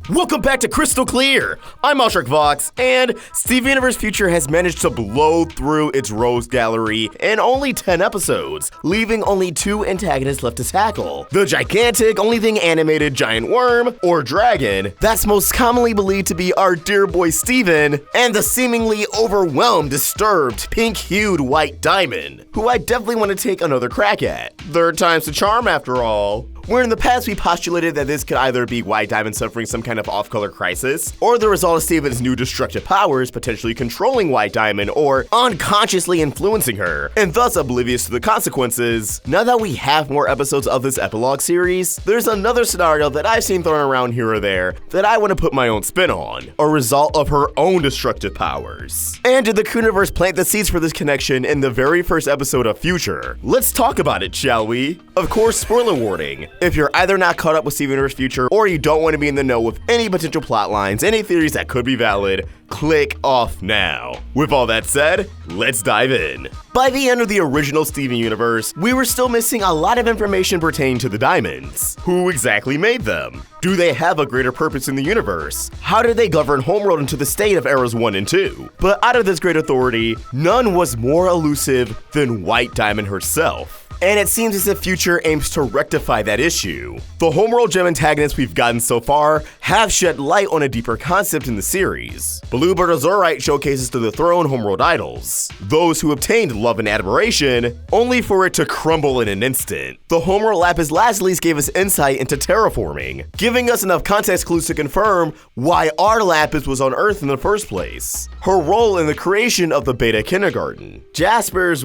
Welcome back to Crystal Clear! I'm Shark Vox, and Steven Universe Future has managed to blow through its rogues gallery in only 10 episodes, leaving only 2 antagonists left to tackle. The gigantic, only thing animated giant worm, or dragon, that's most commonly believed to be our dear boy Steven, and the seemingly overwhelmed, disturbed, pink-hued white diamond, who I definitely want to take another crack at. Third time's the charm after all. Where in the past we postulated that this could either be White Diamond suffering some kind of off-color crisis, or the result of Steven's new destructive powers potentially controlling White Diamond or unconsciously influencing her, and thus oblivious to the consequences. Now that we have more episodes of this epilogue series, there's another scenario that I've seen thrown around here or there that I want to put my own spin on, a result of her own destructive powers. And did the Cooniverse plant the seeds for this connection in the very first episode of Future? Let's talk about it, shall we? Of course, spoiler warning. If you're either not caught up with Steven Universe Future or you don't want to be in the know with any potential plot lines, any theories that could be valid, click off now. With all that said, let's dive in. By the end of the original Steven Universe, we were still missing a lot of information pertaining to the diamonds. Who exactly made them? Do they have a greater purpose in the universe? How did they govern Homeworld into the state of Eras 1 and 2? But out of this great authority, none was more elusive than White Diamond herself. And it seems as if Future aims to rectify that issue. The Homeworld gem antagonists we've gotten so far have shed light on a deeper concept in the series. Bluebird Azurite showcases to the throne Homeworld idols, those who obtained love and admiration, only for it to crumble in an instant. The Homeworld Lapis Lazulis gave us insight into terraforming, giving us enough context clues to confirm why our Lapis was on Earth in the first place. Her role in the creation of the Beta Kindergarten. Jasper's,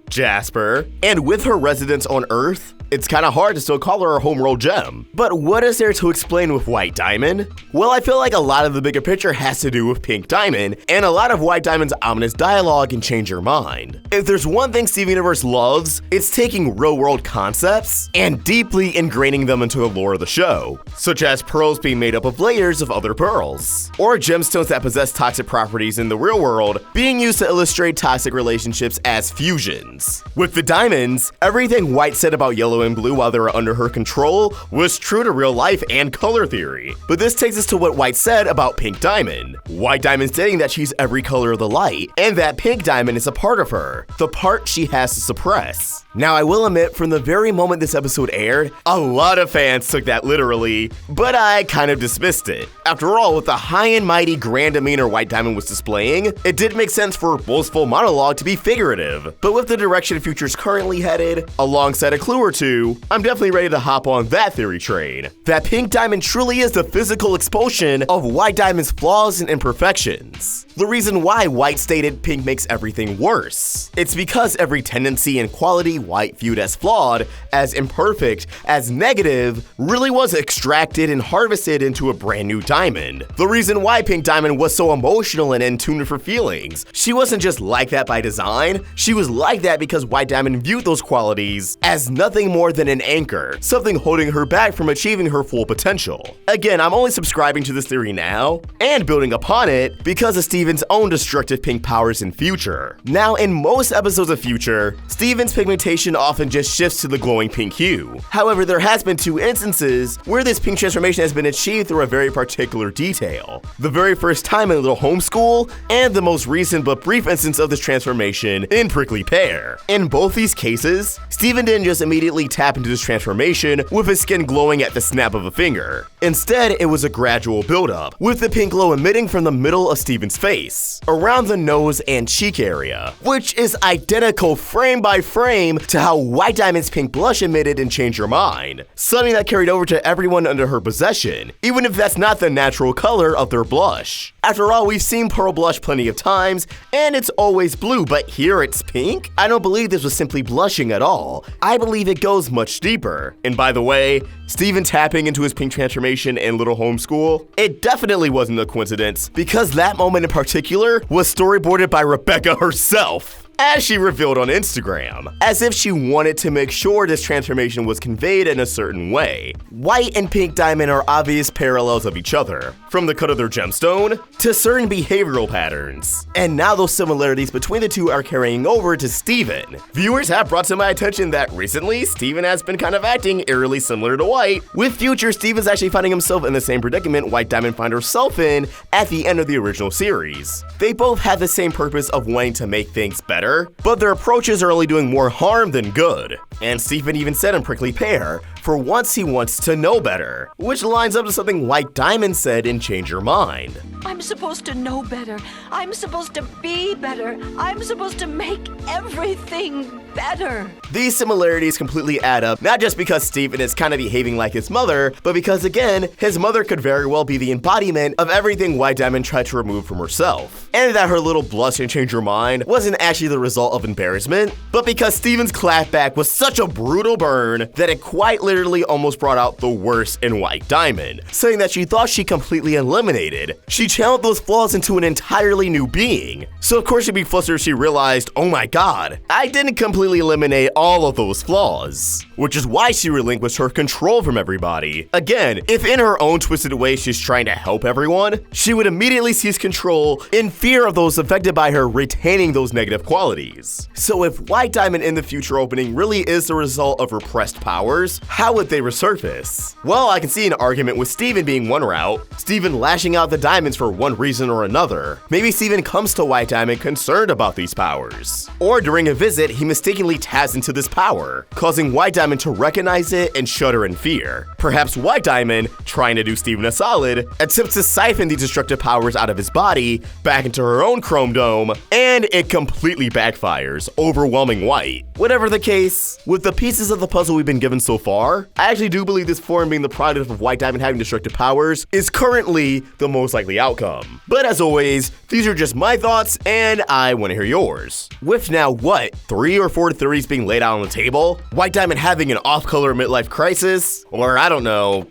Jasper, and with her residence on Earth, it's kinda hard to still call her a Homeworld gem. But what is there to explain with White Diamond? Well, I feel like a lot of the bigger picture has to do with Pink Diamond, and a lot of White Diamond's ominous dialogue can change your mind. If there's one thing Steven Universe loves, it's taking real-world concepts and deeply ingraining them into the lore of the show, such as pearls being made up of layers of other pearls, or gemstones that possess toxic properties in the real world being used to illustrate toxic relationships as fusions. With the diamonds, everything White said about yellow and blue while they were under her control was true to real life and color theory. But this takes us to what White said about Pink Diamond. White Diamond stating that she's every color of the light, and that Pink Diamond is a part of her, the part she has to suppress. Now, I will admit, from the very moment this episode aired, a lot of fans took that literally, but I kind of dismissed it. After all, with the high and mighty grand demeanor White Diamond was displaying, it did make sense for her boastful monologue to be figurative. But with the direction Future's currently headed, alongside a clue or two, I'm definitely ready to hop on that theory train. That Pink Diamond truly is the physical expulsion of White Diamond's flaws and imperfections. The reason why White stated Pink makes everything worse. It's because every tendency and quality White viewed as flawed, as imperfect, as negative, really was extracted and harvested into a brand new diamond. The reason why Pink Diamond was so emotional and in tune with her feelings. She wasn't just like that by design, she was like that because White Diamond viewed those qualities as nothing more than an anchor, something holding her back from achieving her full potential. Again, I'm only subscribing to this theory now, and building upon it, because of Steven's own destructive pink powers in Future. Now, in most episodes of Future, Steven's pigmentation often just shifts to the glowing pink hue. However, there has been 2 instances where this pink transformation has been achieved through a very particular detail. The very first time in Little Homeschool, and the most recent but brief instance of this transformation in Prickly Pear. In both these cases, Steven didn't just immediately tap into this transformation with his skin glowing at the snap of a finger. Instead, it was a gradual buildup, with the pink glow emitting from the middle of Steven's face, around the nose and cheek area, which is identical frame by frame to how White Diamond's pink blush emitted in Change Your Mind, something that carried over to everyone under her possession, even if that's not the natural color of their blush. After all, we've seen Pearl blush plenty of times, and it's always blue, but here it's pink? I don't believe this was simply blushing at all. I believe it goes much deeper. And by the way, Steven tapping into his pink transformation in Little Homeschool, it definitely wasn't a coincidence, because that moment in particular was storyboarded by Rebecca herself. as she revealed on Instagram, as if she wanted to make sure this transformation was conveyed in a certain way. White and pink diamond are obvious parallels of each other, from the cut of their gemstone to certain behavioral patterns. And now those similarities between the two are carrying over to Steven. Viewers have brought to my attention that recently, Steven has been kind of acting eerily similar to White. With future, Steven's actually finding himself in the same predicament White Diamond found herself in at the end of the original series. They both have the same purpose of wanting to make things better, but their approaches are only doing more harm than good. And Steven even said in Prickly Pear, for once he wants to know better, which lines up to something White Diamond said in Change Your Mind. I'm supposed to know better. I'm supposed to be better. I'm supposed to make everything better. These similarities completely add up, not just because Steven is kind of behaving like his mother, but because again, his mother could very well be the embodiment of everything White Diamond tried to remove from herself. And that her little blush and change her mind wasn't actually the result of embarrassment, but because Steven's clapback was such a brutal burn that it quite literally almost brought out the worst in White Diamond, saying that she thought she completely eliminated. She channeled those flaws into an entirely new being. So of course she'd be flustered if she realized, oh my god, I didn't completely eliminate all of those flaws. Which is why she relinquished her control from everybody. Again, if in her own twisted way she's trying to help everyone, she would immediately seize control in fear of those affected by her retaining those negative qualities. So if White Diamond in the future opening really is the result of repressed powers, how would they resurface? Well, I can see an argument with Steven being one route, Steven lashing out the diamonds for one reason or another. Maybe Steven comes to White Diamond concerned about these powers. Or during a visit, he mistakenly taps into this power, causing White Diamond to recognize it and shudder in fear. Perhaps White Diamond, trying to do Steven a solid, attempts to siphon these destructive powers out of his body, back into her own chrome dome, and it completely backfires, overwhelming White. Whatever the case, with the pieces of the puzzle we've been given so far, I actually do believe this form being the product of White Diamond having destructive powers is currently the most likely outcome. But as always, these are just my thoughts, and I want to hear yours. With now, what, 3 or 4 theories being laid out on the table? White Diamond having an off-color midlife crisis? Or I don't know,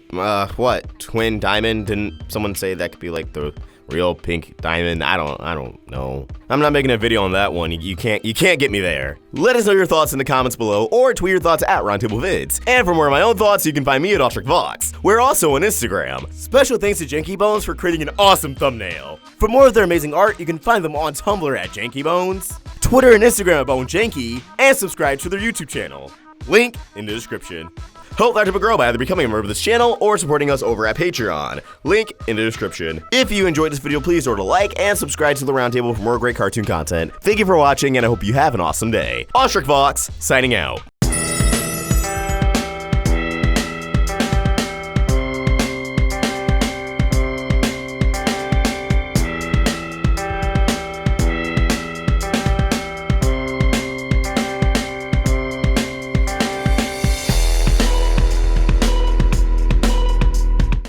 what, twin diamond? Didn't someone say that could be like the real pink diamond? I don't know. I'm not making a video on that one. You can't get me there. Let us know your thoughts in the comments below, or tweet your thoughts at Roundtable Vids. And for more of my own thoughts, you can find me at Vox. We're also on Instagram. Special thanks to JANKYBONES for creating an awesome thumbnail. For more of their amazing art, you can find them on Tumblr at JANKYBONES, Twitter and Instagram at BoneJanky, and subscribe to their YouTube channel. Link in the description. Help that type of girl by either becoming a member of this channel or supporting us over at Patreon. Link in the description. If you enjoyed this video, please order a like and subscribe to the Roundtable for more great cartoon content. Thank you for watching, and I hope you have an awesome day. Vox, signing out.